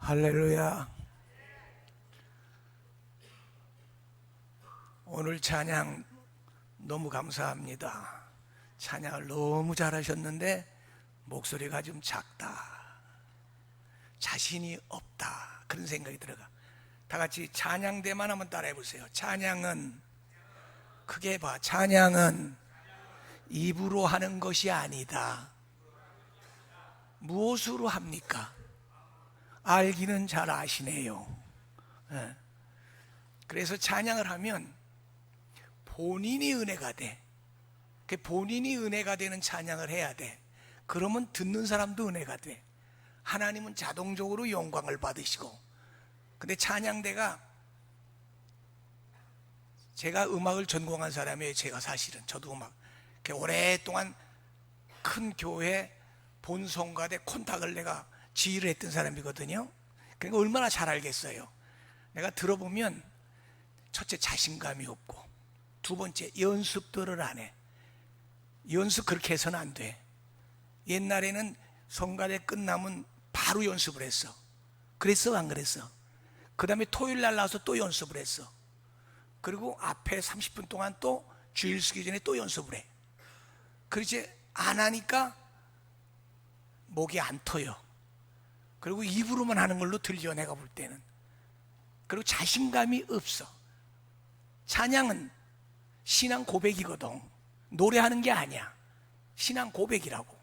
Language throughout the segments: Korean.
할렐루야. 오늘 찬양 너무 감사합니다. 찬양을 너무 잘하셨는데 목소리가 좀 작다, 자신이 없다, 그런 생각이 들어가. 다 같이 찬양대만 한번 따라해 보세요. 찬양은, 크게 해봐. 찬양은 입으로 하는 것이 아니다. 무엇으로 합니까? 알기는 잘 아시네요. 그래서 찬양을 하면 본인이 은혜가 돼. 본인이 은혜가 되는 찬양을 해야 돼. 그러면 듣는 사람도 은혜가 돼. 하나님은 자동적으로 영광을 받으시고. 근데 찬양대가, 제가 음악을 전공한 사람이에요. 제가 사실은 저도 음악 오랫동안 큰 교회 본성가대 콘탁을 내가 지휘를 했던 사람이거든요. 그러니까 얼마나 잘 알겠어요. 내가 들어보면 첫째, 자신감이 없고, 두 번째, 연습들을 안 해. 연습 그렇게 해서는 안 돼. 옛날에는 성가대 끝나면 바로 연습을 했어. 그랬어, 안 그랬어? 그 다음에 토요일 날 나와서 또 연습을 했어. 그리고 앞에 30분 동안 또 주일 쓰기 전에 또 연습을 해. 그러지 안 하니까 목이 안 터요. 그리고 입으로만 하는 걸로 들려, 내가 볼 때는. 그리고 자신감이 없어. 찬양은 신앙 고백이거든. 노래하는 게 아니야. 신앙 고백이라고.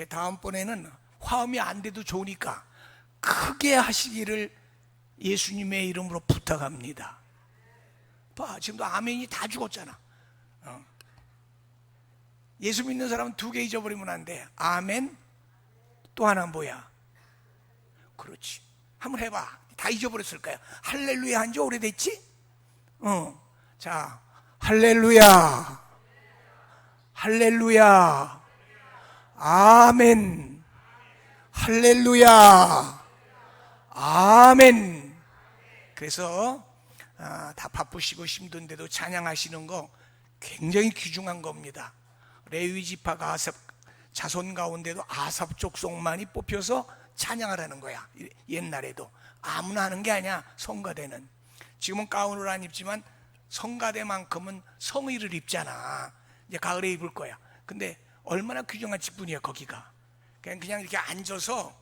다음번에는 화음이 안 돼도 좋으니까 크게 하시기를 예수님의 이름으로 부탁합니다. 봐, 지금도 아멘이 다 죽었잖아. 예수 믿는 사람은 두 개 잊어버리면 안 돼. 아멘, 또 하나는 뭐야? 그렇지. 한번 해봐. 다 잊어버렸을 거야. 할렐루야 한 지 오래됐지? 자, 할렐루야, 할렐루야, 아멘, 할렐루야, 아멘. 그래서 다 바쁘시고 힘든데도 찬양하시는 거 굉장히 귀중한 겁니다. 레위 지파가 아삽 자손 가운데도 아삽 족속만이 뽑혀서 찬양을 하는 거야. 옛날에도 아무나 하는 게 아니야. 성가대는 지금은 가운을 안 입지만 성가대만큼은 성의를 입잖아. 이제 가을에 입을 거야. 근데 얼마나 귀중한 직분이야 거기가. 그냥 이렇게 앉아서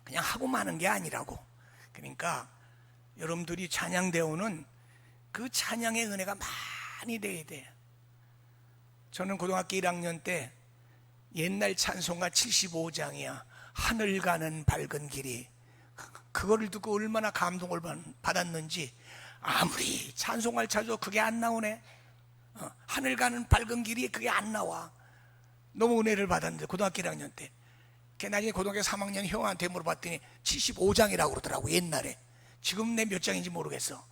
그냥 하고 마는 게 아니라고. 그러니까 여러분들이 찬양대오는 그 찬양의 은혜가 많이 돼야 돼. 저는 고등학교 1학년 때 옛날 찬송가 75장이야. 하늘 가는 밝은 길이. 그거를 듣고 얼마나 감동을 받았는지. 아무리 찬송가를 찾아도 그게 안 나오네. 하늘 가는 밝은 길이 그게 안 나와. 너무 은혜를 받았는데 고등학교 1학년 때. 나중에 고등학교 3학년 형한테 물어봤더니 75장이라고 그러더라고. 옛날에. 지금 내 몇 장인지 모르겠어.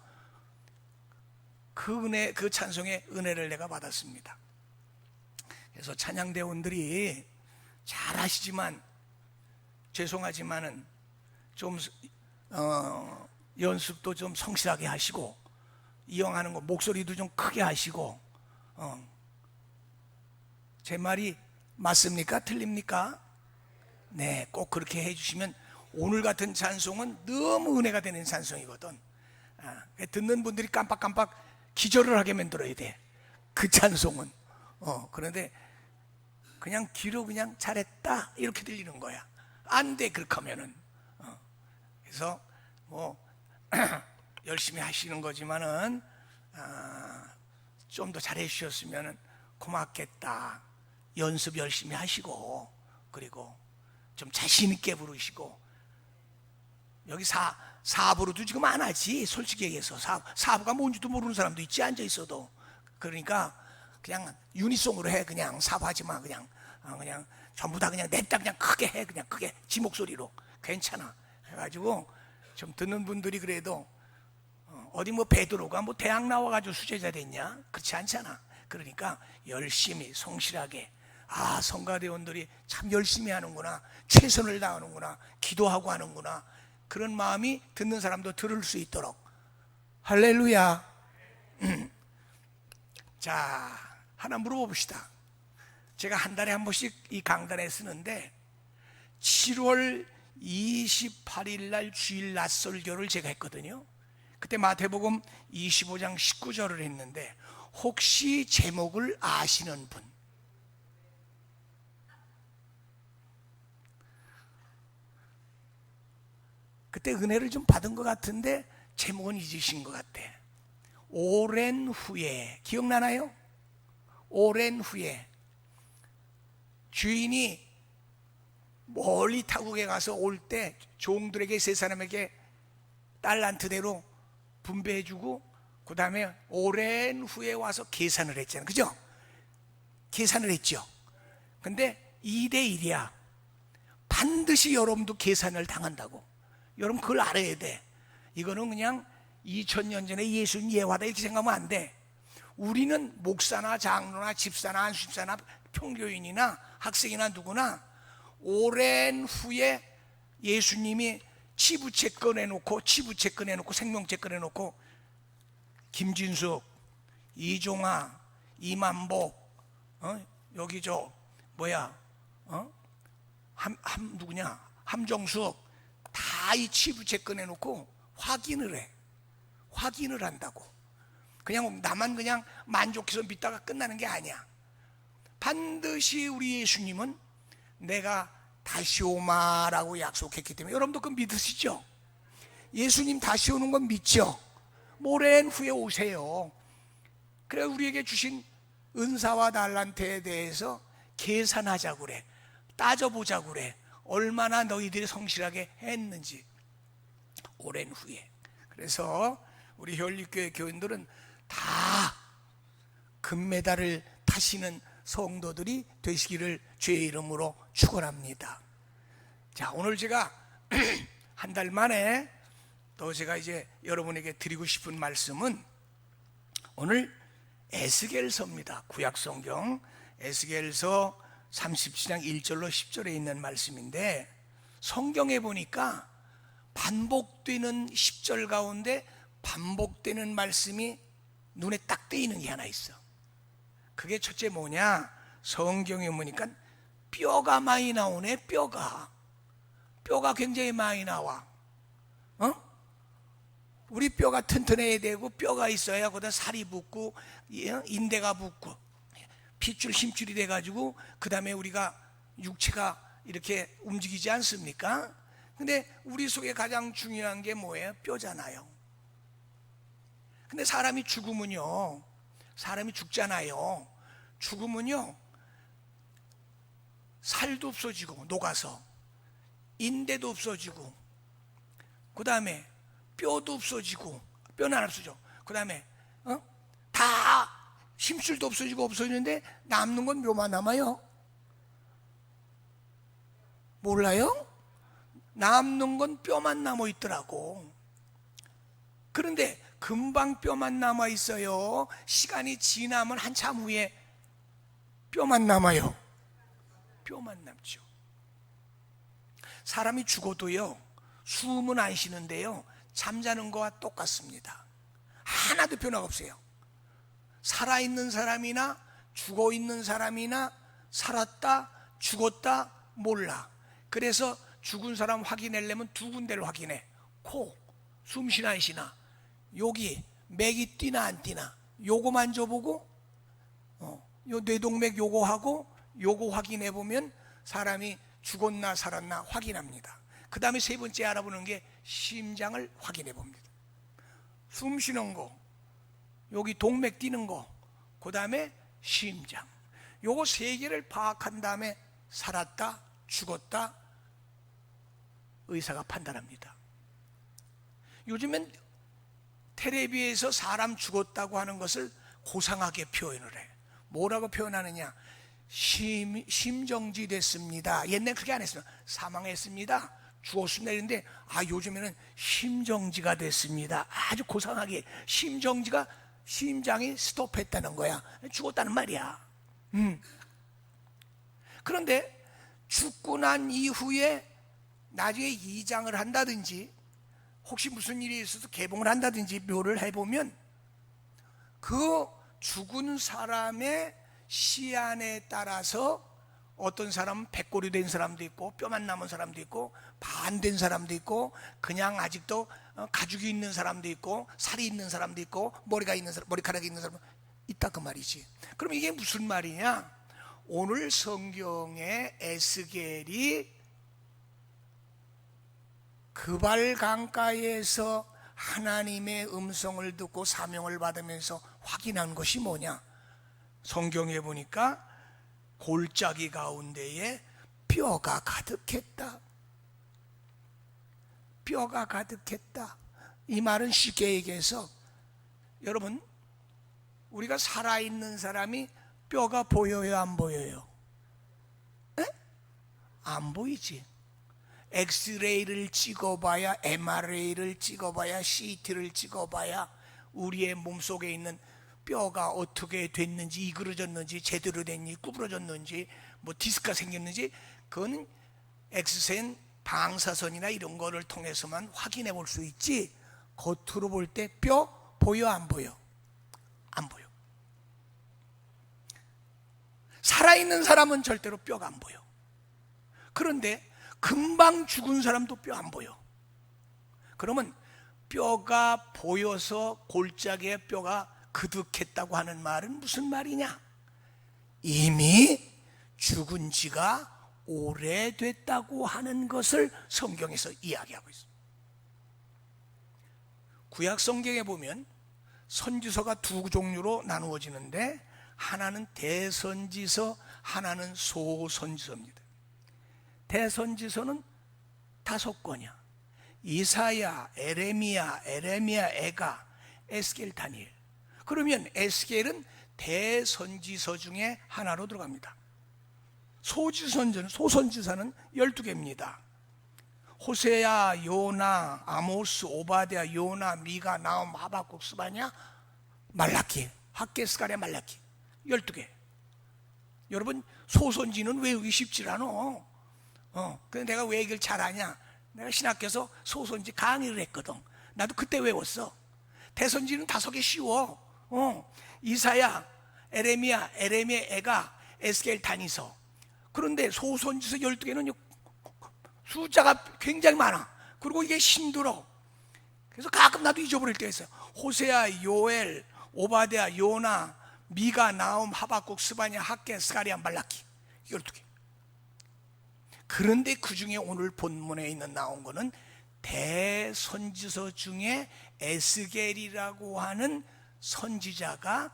그 은혜, 그 찬송의 은혜를 내가 받았습니다. 그래서 찬양대원들이 잘 하시지만, 죄송하지만은 좀 연습도 좀 성실하게 하시고, 이용하는 거 목소리도 좀 크게 하시고. 제 말이 맞습니까? 틀립니까? 네, 꼭 그렇게 해주시면 오늘 같은 찬송은 너무 은혜가 되는 찬송이거든. 듣는 분들이 깜빡깜빡 기절을 하게 만들어야 돼, 그 찬송은. 그런데 그냥 귀로 그냥 잘했다 이렇게 들리는 거야. 안 돼, 그렇게 하면은. 그래서 뭐 열심히 하시는 거지만은 좀 더 잘해 주셨으면 고맙겠다. 연습 열심히 하시고, 그리고 좀 자신 있게 부르시고. 여기 사부로도 지금 안 하지. 솔직히 얘기해서 사부가 뭔지도 모르는 사람도 있지, 앉아 있어도. 그러니까 그냥 유니송으로 해. 그냥 사부하지 마. 그냥 전부 다 그냥 냅다 그냥 크게 해. 그냥 크게 지 목소리로. 괜찮아. 해가지고 좀 듣는 분들이 그래도 어디 뭐 베드로가 뭐 대학 나와가지고 수제자 됐냐? 그렇지 않잖아. 그러니까 열심히 성실하게, 성가대원들이 참 열심히 하는구나, 최선을 다하는구나, 기도하고 하는구나, 그런 마음이 듣는 사람도 들을 수 있도록. 할렐루야. 자, 하나 물어봅시다. 제가 한 달에 한 번씩 이 강단에 쓰는데 7월 28일 날 주일 낮설교를 제가 했거든요. 그때 마태복음 25장 19절을 했는데, 혹시 제목을 아시는 분? 그때 은혜를 좀 받은 것 같은데 제목은 잊으신 것 같아. 오랜 후에, 기억나나요? 오랜 후에 주인이 멀리 타국에 가서 올 때 종들에게, 세 사람에게 달란트대로 분배해주고, 그 다음에 오랜 후에 와서 계산을 했잖아요. 그죠? 계산을 했죠. 근데 2대1이야. 반드시 여러분도 계산을 당한다고. 여러분 그걸 알아야 돼. 이거는 그냥 2000년 전에 예수님 예화다 이렇게 생각하면 안 돼. 우리는 목사나 장로나 집사나 안수집사나 평교인이나 학생이나 누구나 오랜 후에 예수님이 치부채 꺼내놓고, 생명채 꺼내놓고, 김진숙, 이종아, 이만복, 여기 누구냐, 함정숙, 다 이 치부채 꺼내놓고 확인을 한다고. 그냥 나만 그냥 만족해서 믿다가 끝나는 게 아니야. 반드시 우리 예수님은 내가 다시 오마라고 약속했기 때문에, 여러분도 그거 믿으시죠? 예수님 다시 오는 건 믿죠? 오랜 후에 오세요. 그래, 우리에게 주신 은사와 달란트에 대해서 계산하자고 그래. 따져보자고 그래. 얼마나 너희들이 성실하게 했는지. 오랜 후에. 그래서 우리 혈육교회 교인들은 다 금메달을 타시는 성도들이 되시기를 주의 이름으로 축원합니다. 자, 오늘 제가 한 달 만에 또 제가 이제 여러분에게 드리고 싶은 말씀은, 오늘 에스겔서입니다. 구약성경 에스겔서 37장 1절로 10절에 있는 말씀인데, 성경에 보니까 반복되는 10절 가운데 반복되는 말씀이 눈에 딱 띄는 게 하나 있어. 그게 첫째 뭐냐, 성경에 보니까 뼈가 많이 나오네. 뼈가 굉장히 많이 나와. 우리 뼈가 튼튼해야 되고, 뼈가 있어야 거기다 살이 붙고 인대가 붙고 핏줄 힘줄이 돼가지고 그 다음에 우리가 육체가 이렇게 움직이지 않습니까? 근데 우리 속에 가장 중요한 게 뭐예요? 뼈잖아요. 근데 사람이 죽잖아요. 죽으면요, 살도 없어지고 녹아서, 인대도 없어지고, 그 다음에 뼈도 없어지고, 뼈는 안 없어져. 그 다음에 다 힘줄도 없어지는데 남는 건 뼈만 남아요. 몰라요? 남는 건 뼈만 남아 있더라고. 그런데 금방 뼈만 남아 있어요? 시간이 지나면 한참 후에 뼈만 남아요? 뼈만 남죠. 사람이 죽어도요, 숨은 안 쉬는데요, 잠자는 거와 똑같습니다. 하나도 변화가 없어요. 살아있는 사람이나 죽어있는 사람이나 살았다 죽었다 몰라. 그래서 죽은 사람 확인하려면 두 군데를 확인해. 코, 숨 쉬나 안 쉬나, 여기 맥이 뛰나 안 뛰나, 요거 만져보고, 요 뇌동맥 요거 하고, 요거 확인해 보면 사람이 죽었나 살았나 확인합니다. 그 다음에 세 번째 알아보는 게 심장을 확인해 봅니다. 숨 쉬는 거, 여기 동맥 뛰는 거, 그 다음에 심장, 요거 세 개를 파악한 다음에 살았다 죽었다 의사가 판단합니다. 요즘엔 텔레비에서 사람 죽었다고 하는 것을 고상하게 표현을 해. 뭐라고 표현하느냐, 심정지 됐습니다. 옛날에 그렇게 안 했어요. 사망했습니다, 죽었습니다 이랬는데, 요즘에는 심정지가 됐습니다. 아주 고상하게, 심장이 스톱했다는 거야. 죽었다는 말이야. 그런데 죽고 난 이후에 나중에 이장을 한다든지, 혹시 무슨 일이 있어서 개봉을 한다든지 묘를 해보면, 그 죽은 사람의 시안에 따라서 어떤 사람은 백골이 된 사람도 있고 뼈만 남은 사람도 있고 반 된 사람도 있고 그냥 아직도 가죽이 있는 사람도 있고 살이 있는 사람도 있고 머리카락이 있는 사람도 있다 그 말이지. 그럼 이게 무슨 말이냐? 오늘 성경의 에스겔이 그발 강가에서 하나님의 음성을 듣고 사명을 받으면서 확인한 것이 뭐냐? 성경에 보니까 골짜기 가운데에 뼈가 가득했다. 뼈가 가득했다. 이 말은 쉽게 얘기해서, 여러분, 우리가 살아있는 사람이 뼈가 보여요, 안 보여요? 에? 안 보이지. 엑스레이를 찍어봐야, MRA를 찍어봐야, CT를 찍어봐야 우리의 몸속에 있는 뼈가 어떻게 됐는지, 이그러졌는지, 제대로 됐는지, 구부러졌는지, 뭐 디스크가 생겼는지, 그건 엑스센 방사선이나 이런 거를 통해서만 확인해 볼 수 있지. 겉으로 볼 때 뼈 보여, 안 보여? 안 보여. 살아있는 사람은 절대로 뼈가 안 보여. 그런데 금방 죽은 사람도 뼈 안 보여. 그러면 뼈가 보여서 골짜기에 뼈가 그득했다고 하는 말은 무슨 말이냐? 이미 죽은 지가 오래됐다고 하는 것을 성경에서 이야기하고 있습니다. 구약 성경에 보면 선지서가 두 종류로 나누어지는데, 하나는 대선지서, 하나는 소선지서입니다. 대선지서는 5권이야. 이사야, 에레미야, 에가, 에스겔, 다니엘. 그러면 에스겔은 대선지서 중에 하나로 들어갑니다. 소선지서는 12개입니다. 호세야, 요나, 아모스, 오바댜, 요나, 미가, 나움, 하박국, 스바냐, 말라키, 학개, 스가랴, 말라키 12개. 여러분, 소선지는 외우기 쉽지 않아. 근데 내가 왜 이걸 잘하냐? 내가 신학교에서 소선지 강의를 했거든. 나도 그때 외웠어. 대선지는 5개 쉬워. 이사야, 에레미야, 에가, 에스겔, 다니서. 그런데 소선지서 12개는 숫자가 굉장히 많아. 그리고 이게 힘들어. 그래서 가끔 나도 잊어버릴 때가 있어요. 호세야, 요엘, 오바댜, 요나, 미가, 나움, 하박국, 스바냐, 학개, 스가랴, 말라키 12개. 그런데 그 중에 오늘 본문에 있는 나온 거는 대선지서 중에 에스겔이라고 하는 선지자가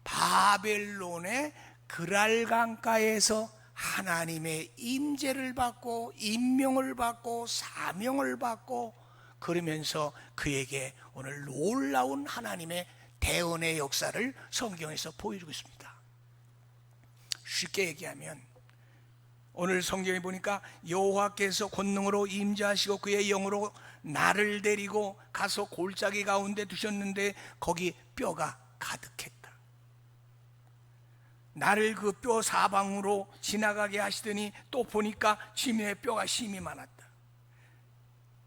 바벨론의 그랄강가에서 하나님의 임재를 받고 임명을 받고 사명을 받고, 그러면서 그에게 오늘 놀라운 하나님의 대언의 역사를 성경에서 보여주고 있습니다. 쉽게 얘기하면 오늘 성경에 보니까 여호와께서 권능으로 임재하시고 그의 영으로 나를 데리고 가서 골짜기 가운데 두셨는데 거기 뼈가 가득했다. 나를 그 뼈 사방으로 지나가게 하시더니 또 보니까 지면에 뼈가 심이 많았다.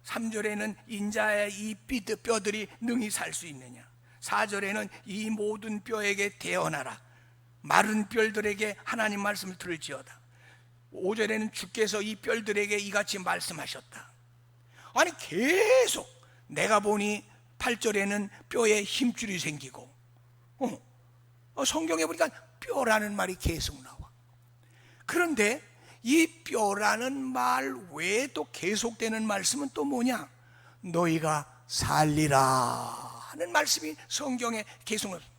3절에는 인자의 이 뼈들이 능히 살 수 있느냐. 4절에는 이 모든 뼈에게 대언하라. 마른 뼈들에게 하나님 말씀을 들을지어다. 5절에는 주께서 이 뼈들에게 이같이 말씀하셨다. 아니 계속 내가 보니 8절에는 뼈에 힘줄이 생기고, 성경에 보니까 뼈라는 말이 계속 나와. 그런데 이 뼈라는 말 외에 또 계속되는 말씀은 또 뭐냐? 너희가 살리라 하는 말씀이 성경에 계속 나옵니다.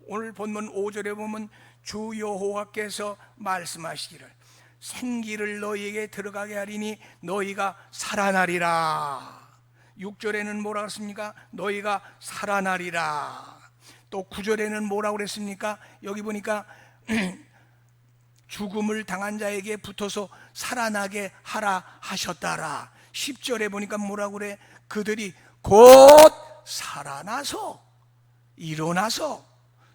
오늘 본문 5절에 보면 주 여호와께서 말씀하시기를 생기를 너희에게 들어가게 하리니 너희가 살아나리라. 6절에는 뭐라고 했습니까? 너희가 살아나리라. 또 9절에는 뭐라고 그랬습니까? 여기 보니까 죽음을 당한 자에게 붙어서 살아나게 하라 하셨다라. 10절에 보니까 뭐라고 그래? 그들이 곧 살아나서 일어나서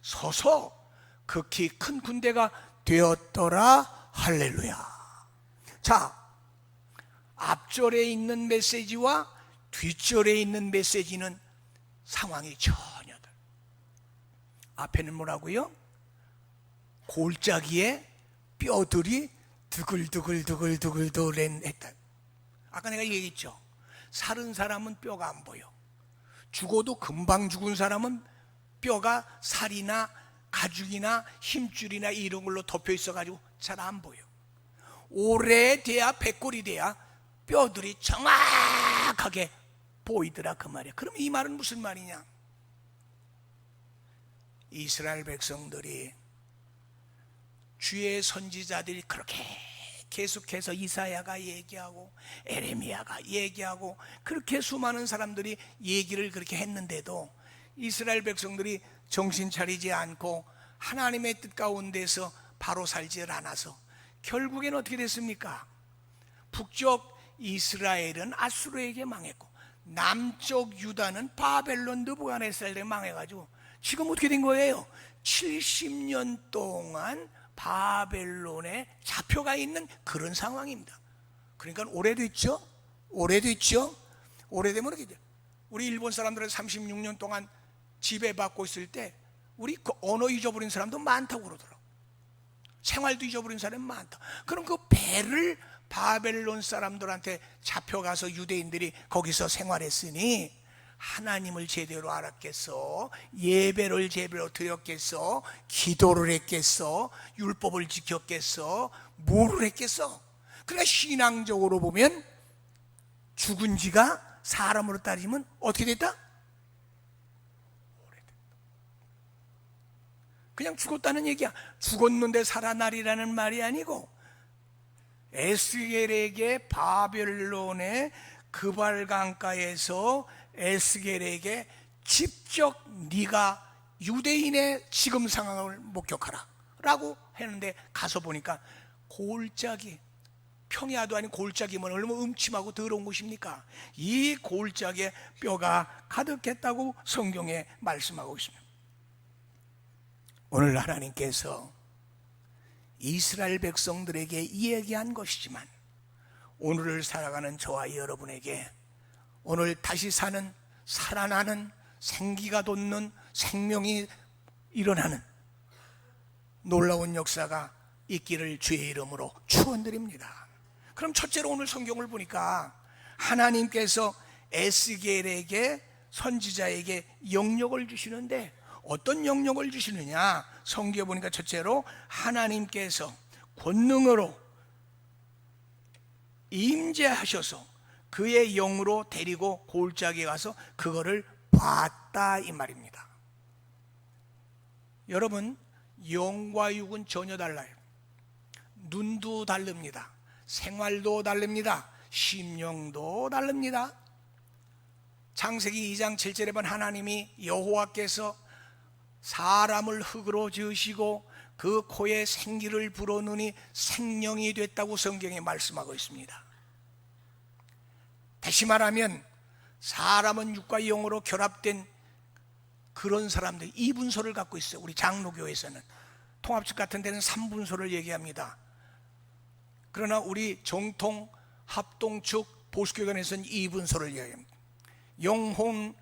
서서 극히 큰 군대가 되었더라. 할렐루야. 자, 앞절에 있는 메시지와 뒷절에 있는 메시지는 상황이 전혀 달라요. 앞에는 뭐라고요? 골짜기에 뼈들이 두글두글 했다. 아까 내가 얘기했죠. 살은 사람은 뼈가 안 보여. 죽어도 금방 죽은 사람은 뼈가 살이나 가죽이나 힘줄이나 이런 걸로 덮여 있어가지고 잘 안 보여. 오래돼야, 백골이 돼야 뼈들이 정확하게 보이더라 그 말이야. 그럼 이 말은 무슨 말이냐? 이스라엘 백성들이 주의 선지자들이 그렇게 계속해서 이사야가 얘기하고 에레미야가 얘기하고 그렇게 수많은 사람들이 얘기를 그렇게 했는데도 이스라엘 백성들이 정신 차리지 않고 하나님의 뜻 가운데서 바로 살지 않아서 결국엔 어떻게 됐습니까? 북쪽 이스라엘은 아수르에게 망했고 남쪽 유다는 바벨론 느부갓네살에 망해가지고 지금 어떻게 된 거예요? 70년 동안 바벨론에 잡혀가 있는 그런 상황입니다. 그러니까 오래됐죠? 오래되면 이렇게 돼. 우리 일본 사람들은 36년 동안 지배받고 있을 때 우리 그 언어 잊어버린 사람도 많다고 그러더라고. 생활도 잊어버린 사람이 많다. 그럼 그 배를 바벨론 사람들한테 잡혀가서 유대인들이 거기서 생활했으니 하나님을 제대로 알았겠어? 예배를 제대로 드렸겠어? 기도를 했겠어? 율법을 지켰겠어? 뭐를 했겠어? 그러니까 신앙적으로 보면 죽은 지가 사람으로 따지면 어떻게 됐다? 오래됐다. 그냥 죽었다는 얘기야. 죽었는데 살아나리라는 말이 아니고 에스겔에게 바벨론의 그발 강가에서 에스겔에게 직접 네가 유대인의 지금 상황을 목격하라 라고 했는데 가서 보니까 골짜기, 평야도 아닌 골짜기면 얼마나 음침하고 더러운 곳입니까? 이 골짜기에 뼈가 가득했다고 성경에 말씀하고 있습니다. 오늘 하나님께서 이스라엘 백성들에게 이야기한 것이지만 오늘을 살아가는 저와 여러분에게 오늘 다시 사는, 살아나는, 생기가 돋는, 생명이 일어나는 놀라운 역사가 있기를 주의 이름으로 축원드립니다. 그럼 첫째로 오늘 성경을 보니까 하나님께서 에스겔에게, 선지자에게 영역을 주시는데 어떤 영역을 주시느냐? 성경에 보니까 첫째로 하나님께서 권능으로 임재하셔서 그의 영으로 데리고 골짜기에 가서 그거를 봤다 이 말입니다. 여러분, 영과 육은 전혀 달라요. 눈도 다릅니다. 생활도 다릅니다. 심령도 다릅니다. 창세기 2장 7절에 보면 하나님이 여호와께서 사람을 흙으로 지으시고 그 코에 생기를 불어넣으니 생명이 됐다고 성경에 말씀하고 있습니다. 다시 말하면 사람은 육과 영으로 결합된 그런 사람들, 이분소를 갖고 있어요. 우리 장로교에서는 통합측 같은 데는 3분소를 얘기합니다. 그러나 우리 정통 합동측 보수교단에서는 2분소를 얘기합니다. 영혼을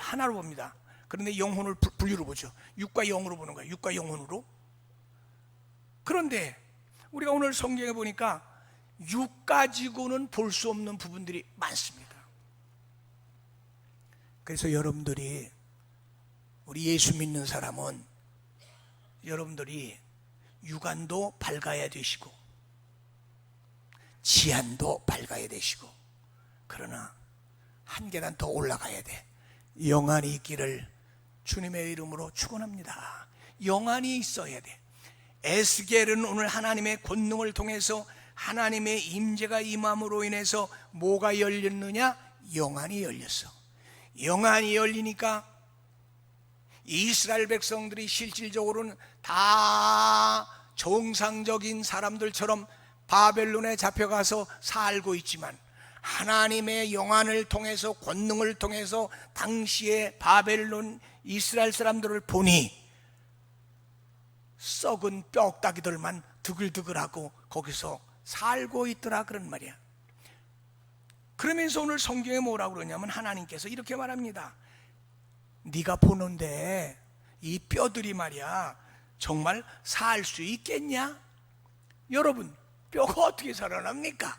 하나로 봅니다. 그런데 영혼을 분류로 보죠. 육과 영으로 보는 거예요. 육과 영혼으로. 그런데 우리가 오늘 성경에 보니까 육 가지고는 볼 수 없는 부분들이 많습니다. 그래서 여러분들이, 우리 예수 믿는 사람은 여러분들이 육안도 밝아야 되시고 지안도 밝아야 되시고, 그러나 한 계단 더 올라가야 돼. 영안이 있기를 주님의 이름으로 축원합니다. 영안이 있어야 돼. 에스겔은 오늘 하나님의 권능을 통해서 하나님의 임재가 임함으로 인해서 뭐가 열렸느냐? 영안이 열렸어. 영안이 열리니까 이스라엘 백성들이 실질적으로는 다 정상적인 사람들처럼 바벨론에 잡혀가서 살고 있지만 하나님의 영안을 통해서, 권능을 통해서 당시에 바벨론 이스라엘 사람들을 보니 썩은 뼈다귀들만 드글드글하고 거기서 살고 있더라, 그런 말이야. 그러면서 오늘 성경에 뭐라고 그러냐면 하나님께서 이렇게 말합니다. 네가 보는데 이 뼈들이 말이야 정말 살 수 있겠냐? 여러분, 뼈가 어떻게 살아납니까?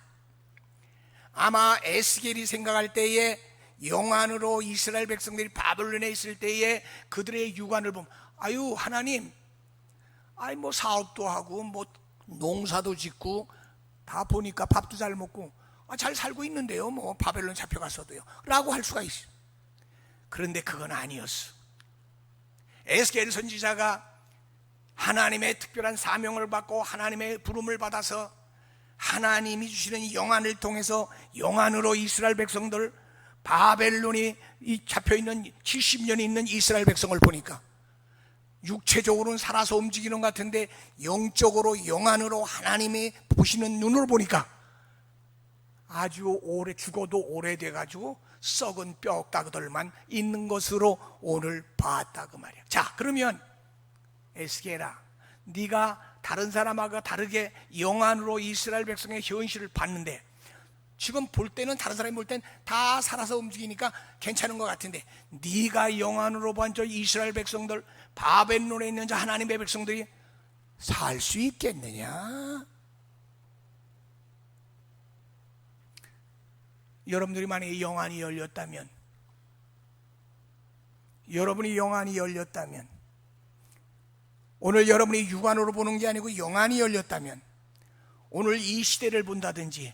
아마 에스겔이 생각할 때에 영안으로 이스라엘 백성들이 바벨론에 있을 때에 그들의 육안을 보면, 아유 하나님, 아이 뭐 사업도 하고 뭐 농사도 짓고 다 보니까 밥도 잘 먹고 잘 살고 있는데요, 뭐 바벨론 잡혀갔어도요 라고 할 수가 있어요. 그런데 그건 아니었어. 에스겔 선지자가 하나님의 특별한 사명을 받고 하나님의 부름을 받아서 하나님이 주시는 영안을 통해서 영안으로 이스라엘 백성들, 바벨론이 잡혀있는 70년이 있는 이스라엘 백성을 보니까 육체적으로는 살아서 움직이는 것 같은데 영적으로 영안으로 하나님이 보시는 눈으로 보니까 아주 오래, 죽어도 오래돼가지고 썩은 뼈가루들만 있는 것으로 오늘 봤다 그 말이야. 자, 그러면 에스겔아, 네가 다른 사람하고 다르게 영안으로 이스라엘 백성의 현실을 봤는데 지금 볼 때는 다른 사람이 볼 땐 다 살아서 움직이니까 괜찮은 것 같은데 네가 영안으로 본 저 이스라엘 백성들, 바벨론에 있는 저 하나님의 백성들이 살 수 있겠느냐? 여러분들이 만약에 영안이 열렸다면, 여러분이 영안이 열렸다면, 오늘 여러분이 육안으로 보는 게 아니고 영안이 열렸다면 오늘 이 시대를 본다든지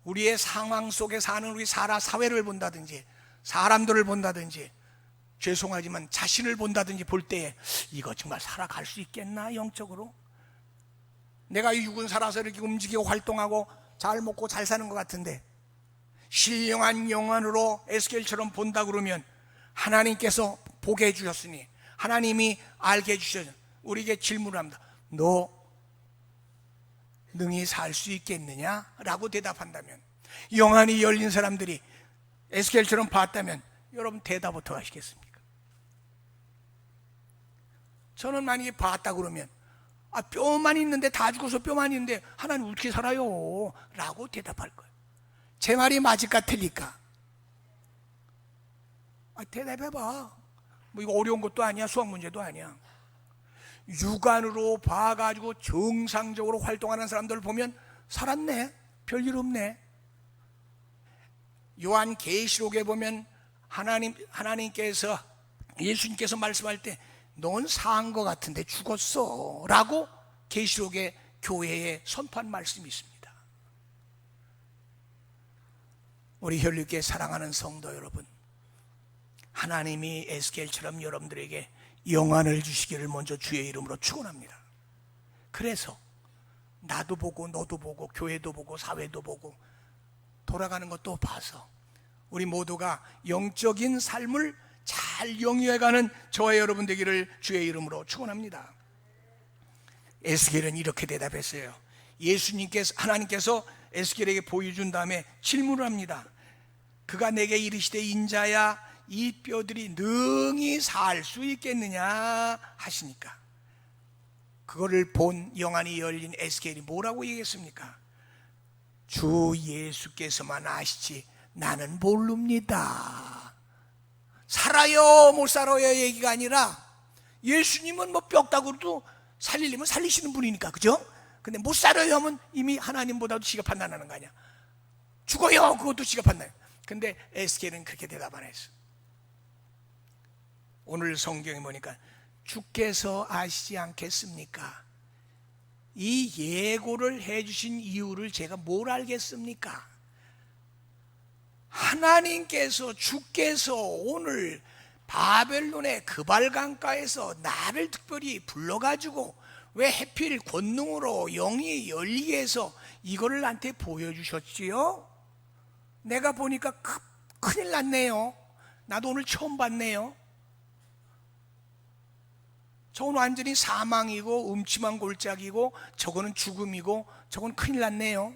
우리의 상황 속에 사는 우리 사회를 본다든지 사람들을 본다든지 죄송하지만 자신을 본다든지 볼 때에 이거 정말 살아갈 수 있겠나 영적으로? 내가 이 육은 살아서 이렇게 움직이고 활동하고 잘 먹고 잘 사는 것 같은데 신령한 영안으로 에스겔처럼 본다 그러면 하나님께서 보게 해주셨으니 하나님이 알게 해주셔서 우리에게 질문을 합니다. 너 능히 살 수 있겠느냐? 라고 대답한다면, 영안이 열린 사람들이 에스겔처럼 봤다면 여러분 대답 어떻게 하시겠습니까? 저는 만약에 봤다 그러면 뼈만 있는데 다 죽어서 뼈만 있는데 하나님 어떻게 살아요? 라고 대답할 거예요. 제 말이 맞을까 틀릴까? 대답해봐. 뭐 이거 어려운 것도 아니야, 수학 문제도 아니야. 육안으로 봐가지고 정상적으로 활동하는 사람들을 보면 살았네, 별일 없네. 요한 계시록에 보면 하나님께서 예수님께서 말씀할 때 넌 사한 것 같은데 죽었어 라고 계시록의 교회에 선포한 말씀이 있습니다. 우리 혈육계 사랑하는 성도 여러분, 하나님이 에스겔처럼 여러분들에게 영안을 주시기를 먼저 주의 이름으로 축원합니다. 그래서 나도 보고 너도 보고 교회도 보고 사회도 보고 돌아가는 것도 봐서 우리 모두가 영적인 삶을 잘 영위해가는 저와 여러분 되기를 주의 이름으로 축원합니다. 에스겔은 이렇게 대답했어요. 하나님께서 에스겔에게 보여준 다음에 질문을 합니다. 그가 내게 이르시되 인자야 이 뼈들이 능히 살 수 있겠느냐 하시니까 그거를 본 영안이 열린 에스겔이 뭐라고 얘기했습니까? 주 예수께서만 아시지 나는 모릅니다. 살아요 못 살아요 얘기가 아니라 예수님은 뭐 뼈다구도 살리려면 살리시는 분이니까, 그죠? 근데 못 살아요 하면 이미 하나님보다도 지가 판단하는 거 아니야. 죽어요 그것도 지가 판단해. 근데 에스겔은 그렇게 대답 안 했어. 오늘 성경에 보니까 주께서 아시지 않겠습니까? 이 예고를 해주신 이유를 제가 뭘 알겠습니까? 하나님께서 주께서 오늘 바벨론의 그발강가에서 나를 특별히 불러가지고 왜 해필 권능으로 영이 열리게 해서 이거를 나한테 보여주셨지요? 내가 보니까 큰일 났네요. 나도 오늘 처음 봤네요. 저건 완전히 사망이고 음침한 골짜기고 저거는 죽음이고 저건 큰일 났네요.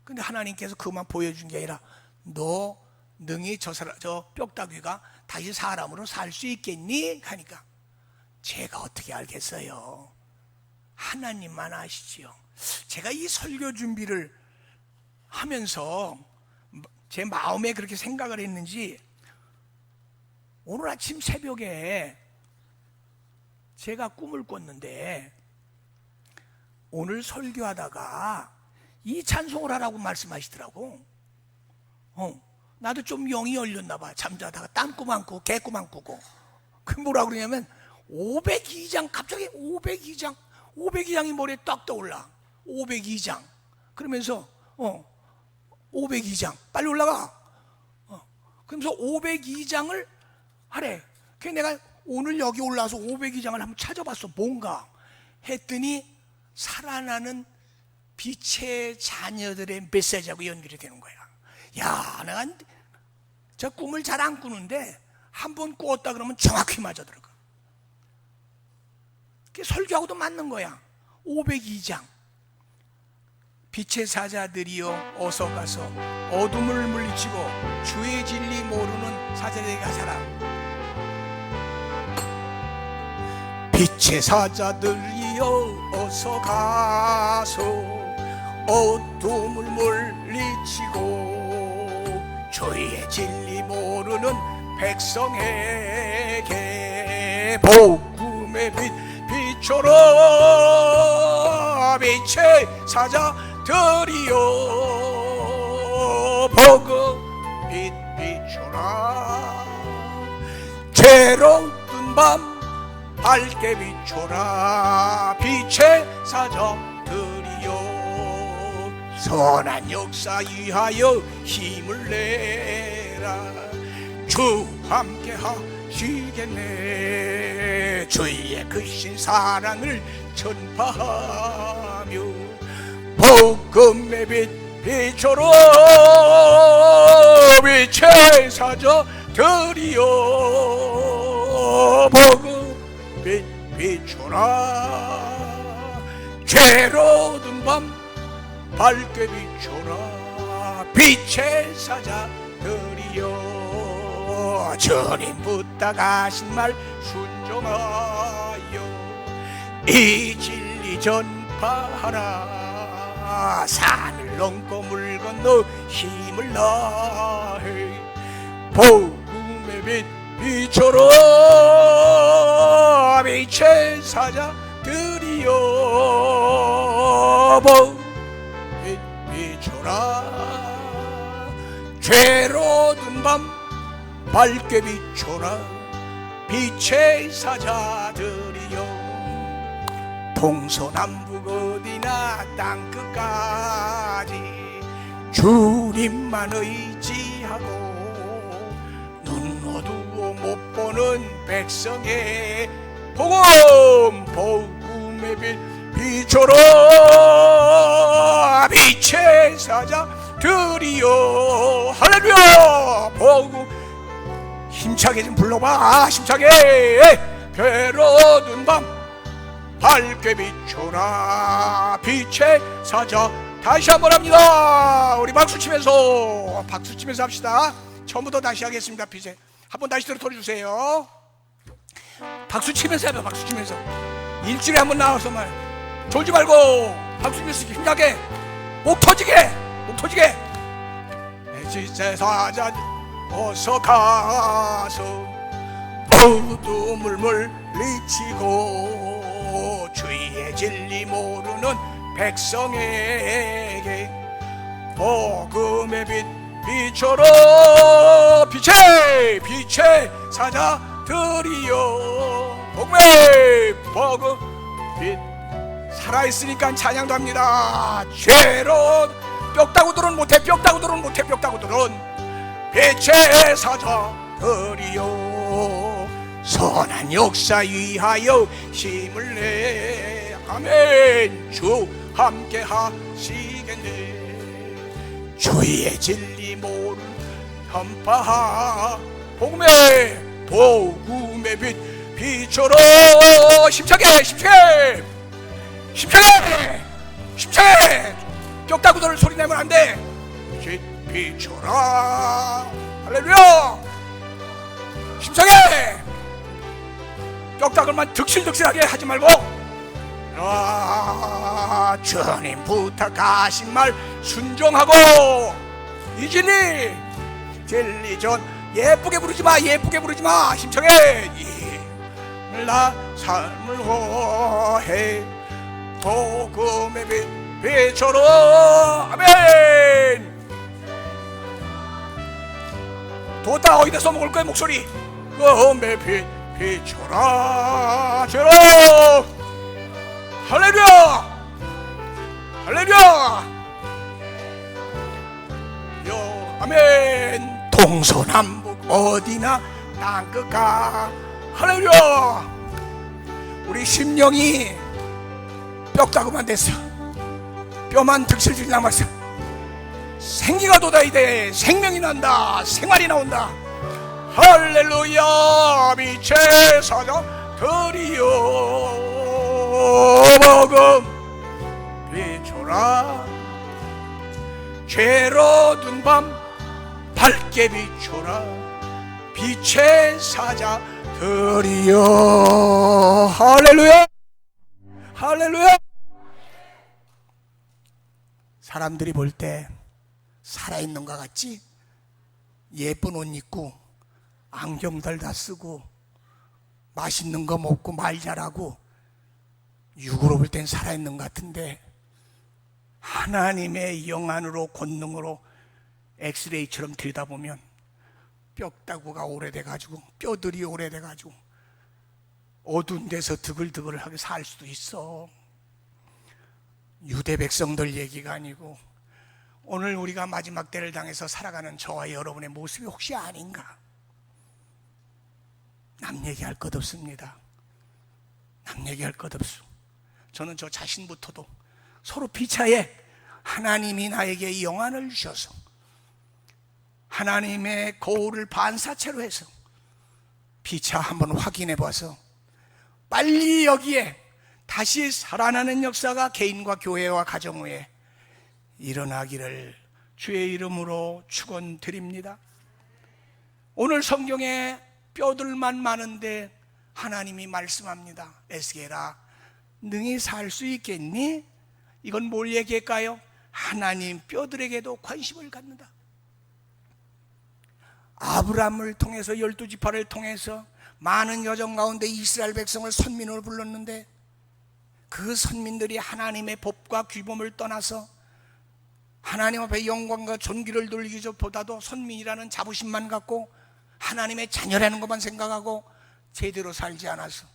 근데 하나님께서 그만 보여준 게 아니라 너 능히 저 뼈다귀가 다시 사람으로 살 수 있겠니? 하니까 제가 어떻게 알겠어요? 하나님만 아시지요. 제가 이 설교 준비를 하면서 제 마음에 그렇게 생각을 했는지 오늘 아침 새벽에 제가 꿈을 꿨는데 오늘 설교하다가 이 찬송을 하라고 말씀하시더라고. 나도 좀 영이 열렸나 봐. 잠자다가 땀꾸 많고 개꾸 많고. 그 뭐라 그러냐면 502장, 갑자기 502장이 머리에 딱 떠올라. 502장 그러면서 502장 빨리 올라가. 그러면서 502장을 하래. 그래서 내가 오늘 여기 올라와서 502장을 한번 찾아봤어. 뭔가 했더니 살아나는 빛의 자녀들의 메시지하고 연결이 되는 거야. 야, 내가 저 꿈을 잘 안 꾸는데 한번 꾸었다 그러면 정확히 맞아들어가. 그게 설교하고도 맞는 거야. 502장 빛의 사자들이여 어서 가서 어둠을 물리치고 주의 진리 모르는 사자들에게 가사라. 빛의 사자들이여 어서 가서 어둠을 물리치고 주의 진리 모르는 백성에게 복음의 빛 비춰라. 빛의 사자들이여 복음 빛 비춰라. 괴로운 밤 밝게 비춰라. 빛의 사자들이여 선한 역사 위하여 힘을 내라. 주 함께 하시겠네. 주의 크신 사랑을 전파하며 복음의 빛 비춰라. 빛의 사자들이여 복음 빛 비춰라. 괴로운 밤 밝게 비춰라. 빛의 사자들이여 주님 부탁하신 말 순종하여 이 진리 전파하라. 산을 넘고 물 건너 힘을 다해 복음의 빛 비춰라. 빛의 사자들이여 복음 빛 비춰라. 괴로운 밤 밝게 비춰라. 빛의 사자들이여 동서남북 어디나 땅끝까지 주님만 의지하고 눈 어두워 못 보는 백성의 복음의 빛 비춰라. 빛의 사자들이여 할렐루야. 복음 힘차게 좀 불러봐. 힘차게. 괴로운 밤 밝게 비춰라. 빛의 사자. 다시 한번 합니다. 우리 박수치면서 합시다. 처음부터 다시 하겠습니다. 빛에 한번 다시 들어주세요. 박수치면서 해봐. 박수치면서 일주일에 한번 나와서 말 졸지 말고 박수치면서 힘나게 목 터지게 빛의 사자 어서 가서 어둠을 물리치고 주의 진리 모르는 백성에게 복음의 빛 비춰라. 빛의 사자들이여 복음 빛 살아있으니까 찬양도 합니다. 죄로 뼈다구들은 못해. 빛의 사자들이여 선한 역사 위하여 힘을 내. 아멘. 주 함께 하시겠네. 주의 진리 모르는 전파하 복음의 빛 비춰라. 힘차게 뼈다구들 소리 내면 안 돼. 비춰라. 할렐루야. 힘차게 뼈다구만 득실득실하게 하지 말고 주님 부탁하신 말 순종하고 이 진리 전 예쁘게 부르지 마. 힘차게 나 삶을 호해 복음의 빛 비춰라. 아멘. 도다 어디다 써먹을 거야 목소리. 어메 비춰라 죄로. 할렐루야 할렐루야. 요 아멘. 동서남북 어디나 땅끝가. 할렐루야. 우리 심령이 뼈다구만 됐어. 뼈만 득실질 남았어. 생기가 돋아야 돼. 생명이 난다. 생활이 나온다. 할렐루야. 빛의 사자들이여 먹음 비춰라. 죄로 든 밤 밝게 비춰라. 빛의 사자들이여. 할렐루야 할렐루야. 사람들이 볼 때 살아있는 것 같지? 예쁜 옷 입고 안경들 다 쓰고 맛있는 거 먹고 말 잘하고 육으로 볼 땐 살아있는 것 같은데 하나님의 영안으로 권능으로 엑스레이처럼 들여다보면 뼈다구가 오래돼가지고 뼈들이 오래돼가지고 어두운 데서 드글드글하게 살 수도 있어. 유대 백성들 얘기가 아니고 오늘 우리가 마지막 때를 당해서 살아가는 저와 여러분의 모습이 혹시 아닌가? 남 얘기할 것 없습니다. 남 얘기할 것 없어. 저는 저 자신부터도 서로 피차에 하나님이 나에게 이 영안을 주셔서 하나님의 거울을 반사체로 해서 피차 한번 확인해 봐서 빨리 여기에 다시 살아나는 역사가 개인과 교회와 가정 위에 일어나기를 주의 이름으로 축원드립니다. 오늘 성경에 뼈들만 많은데 하나님이 말씀합니다. 에스겔아, 능히 살 수 있겠니? 이건 뭘 얘기할까요? 하나님 뼈들에게도 관심을 갖는다. 아브라함을 통해서 12지파를 통해서 많은 여정 가운데 이스라엘 백성을 선민으로 불렀는데 그 선민들이 하나님의 법과 규범을 떠나서 하나님 앞에 영광과 존귀를 돌리기보다도 선민이라는 자부심만 갖고 하나님의 자녀라는 것만 생각하고 제대로 살지 않아서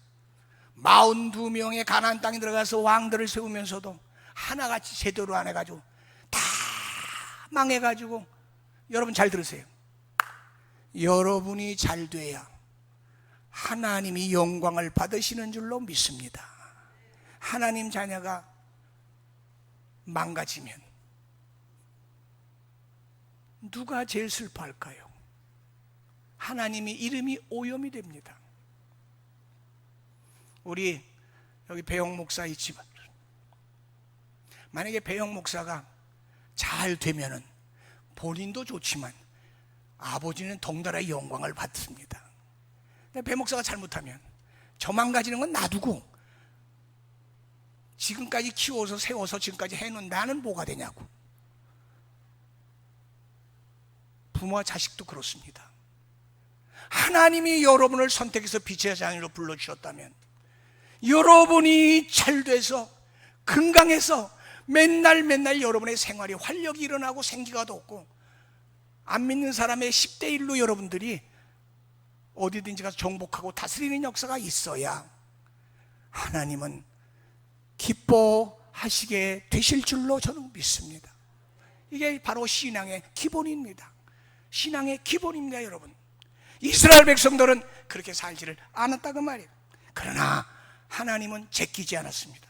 42명의 가나안 땅에 들어가서 왕들을 세우면서도 하나같이 제대로 안 해가지고 다 망해가지고, 여러분 잘 들으세요. 여러분이 잘 돼야 하나님이 영광을 받으시는 줄로 믿습니다. 하나님 자녀가 망가지면 누가 제일 슬퍼할까요? 하나님이 이름이 오염이 됩니다. 우리 여기 배영 목사 있지만 만약에 배영 목사가 잘 되면은 본인도 좋지만 아버지는 덩달아 영광을 받습니다. 근데 배 목사가 잘못하면 저 망가지는 건 놔두고 지금까지 키워서 세워서 지금까지 해놓은 나는 뭐가 되냐고. 부모와 자식도 그렇습니다. 하나님이 여러분을 선택해서 빛의 자녀로 불러주셨다면 여러분이 잘 돼서 건강해서 맨날 여러분의 생활이 활력이 일어나고 생기가 돋고, 안 믿는 사람의 10대 1로 여러분들이 어디든지 가서 정복하고 다스리는 역사가 있어야 하나님은 기뻐하시게 되실 줄로 저는 믿습니다. 이게 바로 신앙의 기본입니다. 신앙의 기본입니다, 여러분. 이스라엘 백성들은 그렇게 살지를 않았다고 말이에요. 그러나 하나님은 제끼지 않았습니다.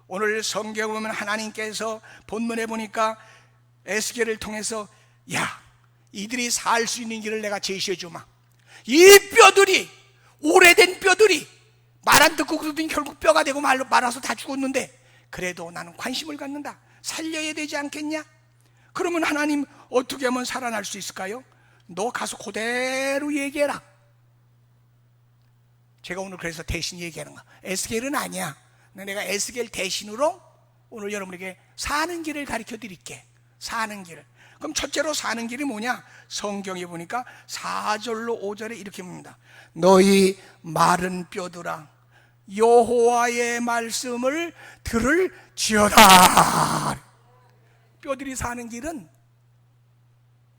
오늘 성경에 보면 하나님께서 본문에 보니까 에스겔을 통해서 야, 이들이 살 수 있는 길을 내가 제시해 주마. 이 뼈들이, 오래된 뼈들이 말 안 듣고 그러더니 결국 뼈가 되고 말아서 다 죽었는데 그래도 나는 관심을 갖는다. 살려야 되지 않겠냐? 그러면 하나님 어떻게 하면 살아날 수 있을까요? 너 가서 그대로 얘기해라. 제가 오늘 그래서 대신 얘기하는 거야. 에스겔은 아니야. 내가 에스겔 대신으로 오늘 여러분에게 사는 길을 가르쳐 드릴게. 사는 길. 그럼 첫째로 사는 길이 뭐냐? 성경에 보니까 4절로 5절에 이렇게 봅니다. 너희 마른 뼈들아, 여호와의 말씀을 들을지어다. 뼈들이 사는 길은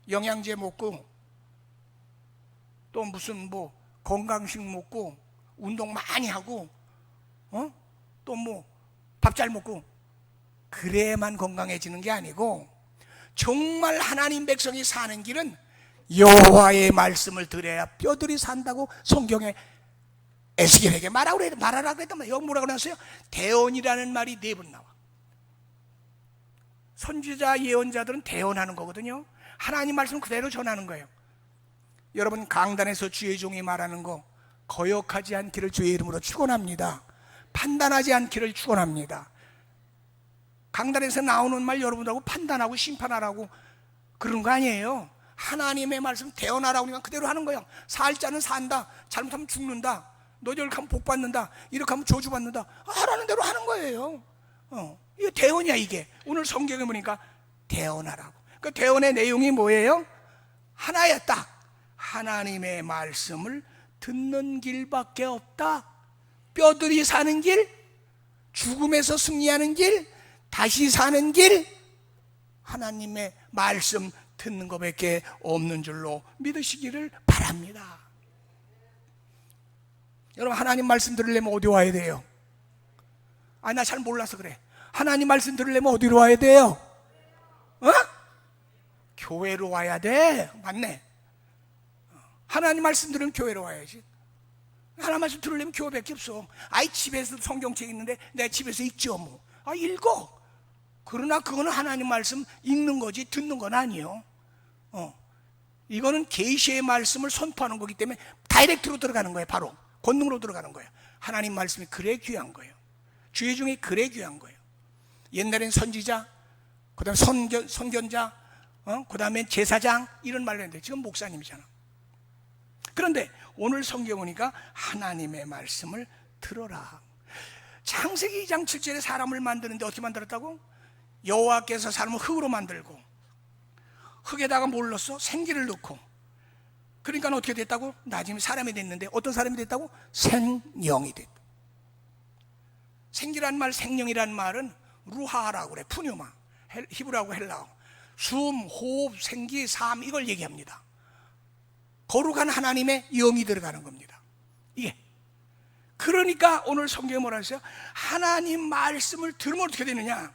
영양제 먹고 또 무슨 뭐 건강식 먹고 운동 많이 하고 또 뭐 밥 잘 먹고 그래야만 건강해지는 게 아니고, 정말 하나님 백성이 사는 길은 여호와의 말씀을 들어야 뼈들이 산다고 성경에 에스겔에게 말하라 그랬단 말이에요. 여기 뭐라고 나왔어요? 대언이라는 말이 4번 나와. 선지자 예언자들은 대언하는 거거든요. 하나님 말씀 그대로 전하는 거예요. 여러분, 강단에서 주의 종이 말하는 거 거역하지 않기를 주의 이름으로 축원합니다. 판단하지 않기를 축원합니다. 강단에서 나오는 말 여러분들하고 판단하고 심판하라고 그런 거 아니에요. 하나님의 말씀 대언하라고 그러니까 그대로 하는 거예요. 살 자는 산다, 잘못하면 죽는다, 너 저렇게 하면 복 받는다, 이렇게 하면 저주 받는다, 하라는 대로 하는 거예요. 이게 대언이야. 이게 오늘 성경에 보니까 대언하라고. 그 대언의 내용이 뭐예요? 하나야. 딱 하나님의 말씀을 듣는 길밖에 없다. 뼈들이 사는 길, 죽음에서 승리하는 길, 다시 사는 길, 하나님의 말씀 듣는 것밖에 없는 줄로 믿으시기를 바랍니다. 여러분, 하나님 말씀 들으려면 어디 와야 돼요? 나 잘 몰라서 그래. 하나님 말씀 들으려면 어디로 와야 돼요? 교회로 와야 돼. 맞네. 하나님 말씀 들으면 교회로 와야지. 하나님 말씀 들으려면 교회밖에 없어. 집에서 성경책 있는데 내 집에서 읽죠 뭐. 읽어. 그러나 그거는 하나님 말씀 읽는 거지 듣는 건 아니에요. 이거는 계시의 말씀을 선포하는 거기 때문에 다이렉트로 들어가는 거예요. 바로 권능으로 들어가는 거예요. 하나님 말씀이 그래 귀한 거예요. 주의 중에 그래 귀한 거예요. 옛날엔 선지자, 그 다음에 선견자, 그 다음에 제사장 이런 말을 했는데 지금 목사님이잖아. 그런데 오늘 성경 보니까 하나님의 말씀을 들어라. 창세기 2장 7절에 사람을 만드는데 어떻게 만들었다고? 여호와께서 사람을 흙으로 만들고 흙에다가 뭘 넣었어? 생기를 넣고. 그러니까 어떻게 됐다고? 나중에 사람이 됐는데 어떤 사람이 됐다고? 생령이 됐다. 생기란 말, 생령이란 말은 루하라고 그래. 푸뉴마, 히브리하고 헬라어. 숨, 호흡, 생기, 삶, 이걸 얘기합니다. 거룩한 하나님의 영이 들어가는 겁니다. 이게. 그러니까 오늘 성경에 뭐라 했어요? 하나님 말씀을 들으면 어떻게 되느냐?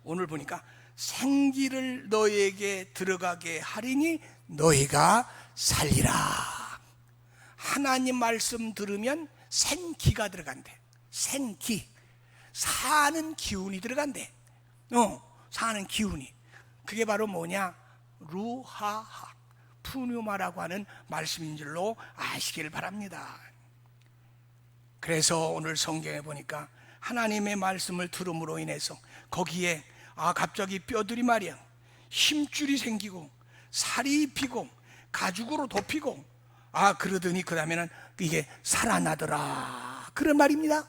오늘 보니까 생기를 너에게 들어가게 하리니 너희가 살리라. 하나님 말씀 들으면 생기가 들어간대. 생기, 사는 기운이 들어간대. 사는 기운이. 그게 바로 뭐냐? 루하하, 푸뉴마라고 하는 말씀인 줄로 아시길 바랍니다. 그래서 오늘 성경에 보니까 하나님의 말씀을 들음으로 인해서 거기에 갑자기 뼈들이 말이야 힘줄이 생기고 살이 입히고 가죽으로 덮이고 그러더니 그 다음에는 이게 살아나더라, 그런 말입니다.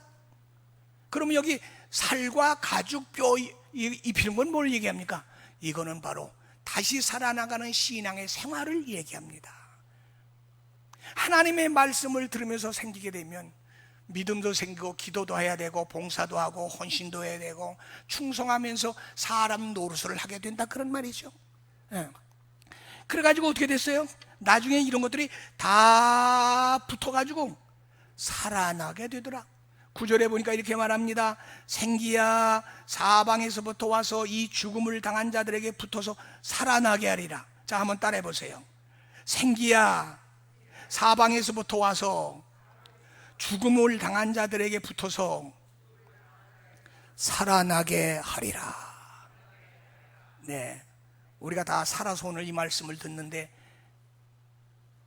그러면 여기 살과 가죽, 뼈 입히는 건 뭘 얘기합니까? 이거는 바로 다시 살아나가는 신앙의 생활을 얘기합니다. 하나님의 말씀을 들으면서 생기게 되면 믿음도 생기고 기도도 해야 되고 봉사도 하고 헌신도 해야 되고 충성하면서 사람 노릇을 하게 된다, 그런 말이죠. 그래가지고 어떻게 됐어요? 나중에 이런 것들이 다 붙어가지고 살아나게 되더라. 9절에 보니까 이렇게 말합니다. 생기야 사방에서부터 와서 이 죽음을 당한 자들에게 붙어서 살아나게 하리라. 자, 한번 따라해 보세요. 생기야 사방에서부터 와서 죽음을 당한 자들에게 붙어서 살아나게 하리라. 네, 우리가 다 살아서 오늘 이 말씀을 듣는데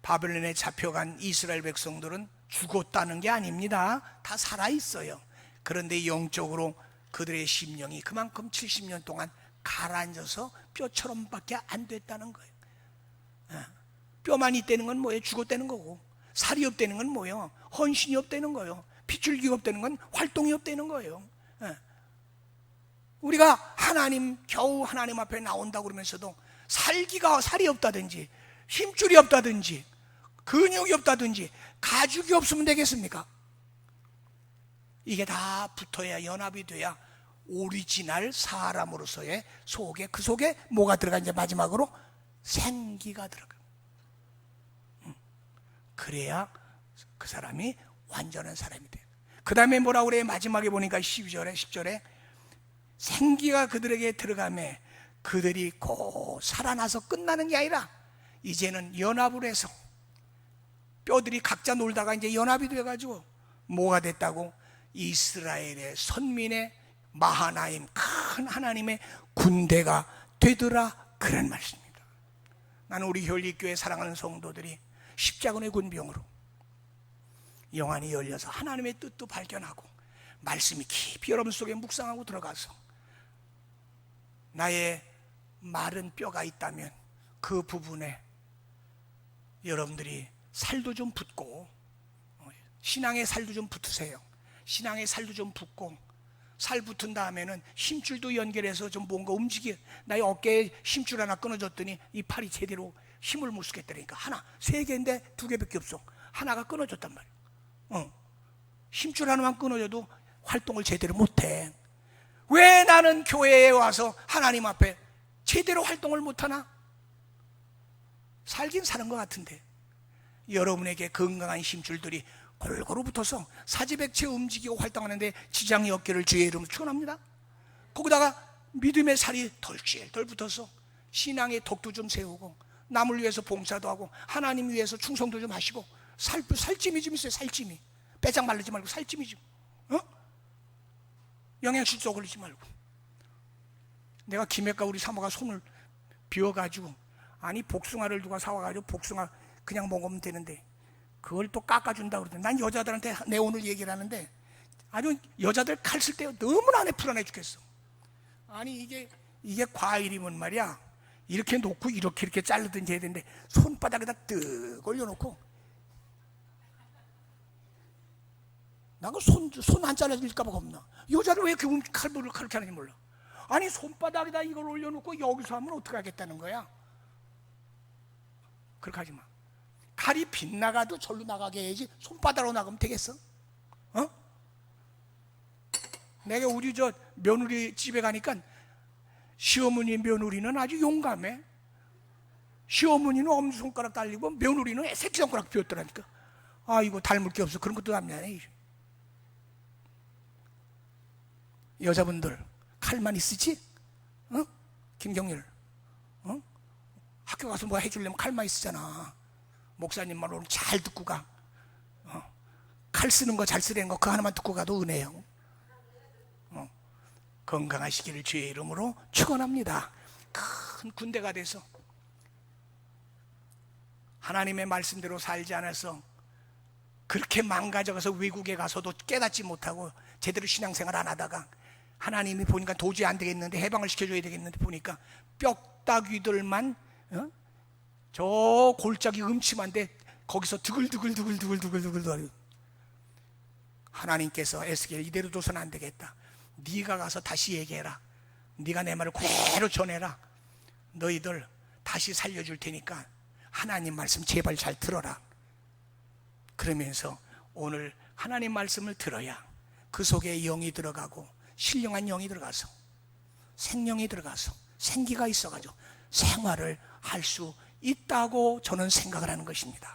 바벨론에 잡혀간 이스라엘 백성들은 죽었다는 게 아닙니다. 다 살아있어요. 그런데 영적으로 그들의 심령이 그만큼 70년 동안 가라앉아서 뼈처럼 밖에 안 됐다는 거예요. 뼈만 있다는 건 뭐예요? 죽었다는 거고, 살이 없다는 건 뭐예요? 헌신이 없다는 거예요. 피줄기가 없다는 건 활동이 없다는 거예요. 우리가 겨우 하나님 앞에 나온다고 그러면서도 살이 없다든지 힘줄이 없다든지 근육이 없다든지 가죽이 없으면 되겠습니까? 이게 다 붙어야, 연합이 돼야 오리지널 사람으로서의 속에, 그 속에 뭐가 들어가? 이제 마지막으로 생기가 들어가. 그래야 그 사람이 완전한 사람이 돼요. 그 다음에 뭐라고 그래요? 마지막에 보니까 10절에 생기가 그들에게 들어가매 그들이 곧 살아나서 끝나는 게 아니라 이제는 연합을 해서, 뼈들이 각자 놀다가 이제 연합이 돼가지고 뭐가 됐다고? 이스라엘의 선민의 마하나임, 큰 하나님의 군대가 되더라, 그런 말씀입니다. 나는 우리 혈리교회 사랑하는 성도들이 십자군의 군병으로 영안이 열려서 하나님의 뜻도 발견하고 말씀이 깊이 여러분 속에 묵상하고 들어가서 나의 마른 뼈가 있다면 그 부분에 여러분들이 살도 좀 붙고, 신앙의 살도 좀 붙으세요. 신앙의 살도 좀 붙고, 살 붙은 다음에는 힘줄도 연결해서 좀 뭔가 나의 어깨에 힘줄 하나 끊어졌더니 이 팔이 제대로 힘을 못 쓰겠다니까. 하나, 3개인데 2개밖에 없어. 하나가 끊어졌단 말이야. 힘줄 하나만 끊어져도 활동을 제대로 못해. 왜 나는 교회에 와서 하나님 앞에 제대로 활동을 못하나? 살긴 사는 것 같은데 여러분에게 건강한 힘줄들이 골고루 붙어서 사지백체 움직이고 활동하는데 지장이 없기를 주의 이름으로 축원합니다. 거기다가 믿음의 살이 덜 붙어서 신앙의 덕도 좀 세우고 남을 위해서 봉사도 하고 하나님 위해서 충성도 좀 하시고 살찜이 좀 있어요. 살찜이 빼짝 마르지 말고 살찜이 좀, 영양실조 걸리지 말고. 내가 김해가 우리 사모가 손을 비워가지고, 아니 복숭아를 누가 사와가지고 복숭아 그냥 먹으면 되는데 그걸 또 깎아준다 그러더니, 난 여자들한테 내 오늘 얘기를 하는데 아주 여자들 칼 쓸 때 너무나 안에 불안해 죽겠어. 아니 이게 과일이면 말이야, 이렇게 놓고 이렇게 자르든지 해야 되는데 손바닥에다 뜩 올려놓고, 나 그 손 안 잘라질까봐 겁나. 여자들 왜 이렇게 칼부를 그렇게 하는지 몰라. 아니 손바닥에다 이걸 올려놓고 여기서 하면 어떡하겠다는 거야. 그렇게 하지 마. 칼이 빗나가도 절로 나가게 해야지 손바닥으로 나가면 되겠어? 내가 우리 저 며느리 집에 가니까 시어머니 며느리는 아주 용감해. 시어머니는 엄지손가락 달리고 며느리는 새끼손가락 비웠더라니까. 아, 이거 닮을 게 없어. 그런 것도 닮냐네. 여자분들 칼만 있으지? 김경일, 학교 가서 뭐 해주려면 칼만 있으잖아. 목사님 말 오늘 잘 듣고 가. 칼 쓰는 거 잘 쓰려는 거 그 하나만 듣고 가도 은혜요. 건강하시기를 주의 이름으로 축원합니다. 큰 군대가 돼서 하나님의 말씀대로 살지 않아서 그렇게 망가져가서 외국에 가서도 깨닫지 못하고 제대로 신앙생활 안 하다가 하나님이 보니까 도저히 안 되겠는데, 해방을 시켜줘야 되겠는데 보니까 뼈다귀들만 저 골짜기 음침한데 거기서 두글두글 하나님께서 에스겔 이대로 둬서는 안 되겠다. 네가 가서 다시 얘기해라. 네가 내 말을 그대로 전해라. 너희들 다시 살려줄 테니까 하나님 말씀 제발 잘 들어라. 그러면서 오늘 하나님 말씀을 들어야 그 속에 영이 들어가고 신령한 영이 들어가서 생명이 들어가서 생기가 있어가지고 생활을 할 수 있다고 저는 생각을 하는 것입니다.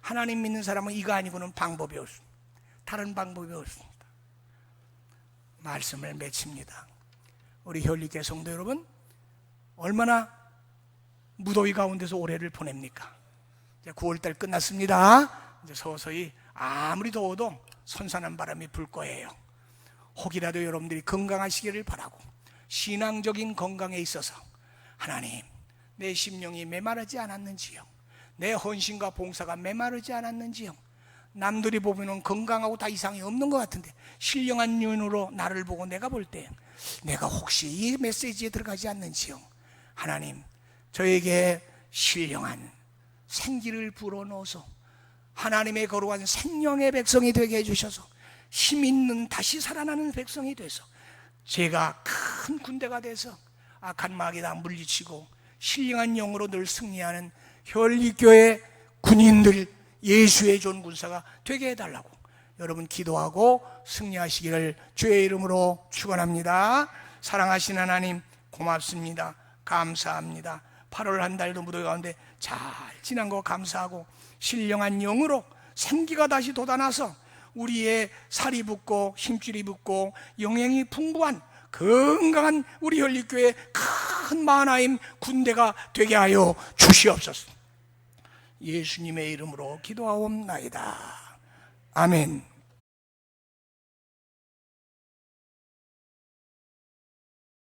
하나님 믿는 사람은 이거 아니고는 방법이 없습니다. 다른 방법이 없습니다. 말씀을 맺힙니다. 우리 혈리교회 성도 여러분, 얼마나 무더위 가운데서 올해를 보냅니까? 이제 9월달 끝났습니다. 이제 서서히 아무리 더워도 선선한 바람이 불 거예요. 혹이라도 여러분들이 건강하시기를 바라고, 신앙적인 건강에 있어서 하나님, 내 심령이 메마르지 않았는지요, 내 헌신과 봉사가 메마르지 않았는지요. 남들이 보면 건강하고 다 이상이 없는 것 같은데 신령한 눈으로 나를 보고 내가 볼 때 내가 혹시 이 메시지에 들어가지 않는지요. 하나님, 저에게 신령한 생기를 불어넣어서 하나님의 거룩한 생명의 백성이 되게 해주셔서 힘 있는 다시 살아나는 백성이 돼서 제가 큰 군대가 돼서 악한 마귀 다 물리치고 신령한 영으로 늘 승리하는 혈리교회 군인들, 예수의 존 군사가 되게 해달라고 여러분 기도하고 승리하시기를 주의 이름으로 축원합니다. 사랑하시는 하나님 고맙습니다. 감사합니다. 8월 한 달도 무더위 가운데 잘 지난 거 감사하고 신령한 영으로 생기가 다시 돋아나서 우리의 살이 붙고 힘줄이 붙고 영양이 풍부한 건강한 우리 혈립교회 큰 마하나임 군대가 되게 하여 주시옵소서. 예수님의 이름으로 기도하옵나이다. 아멘.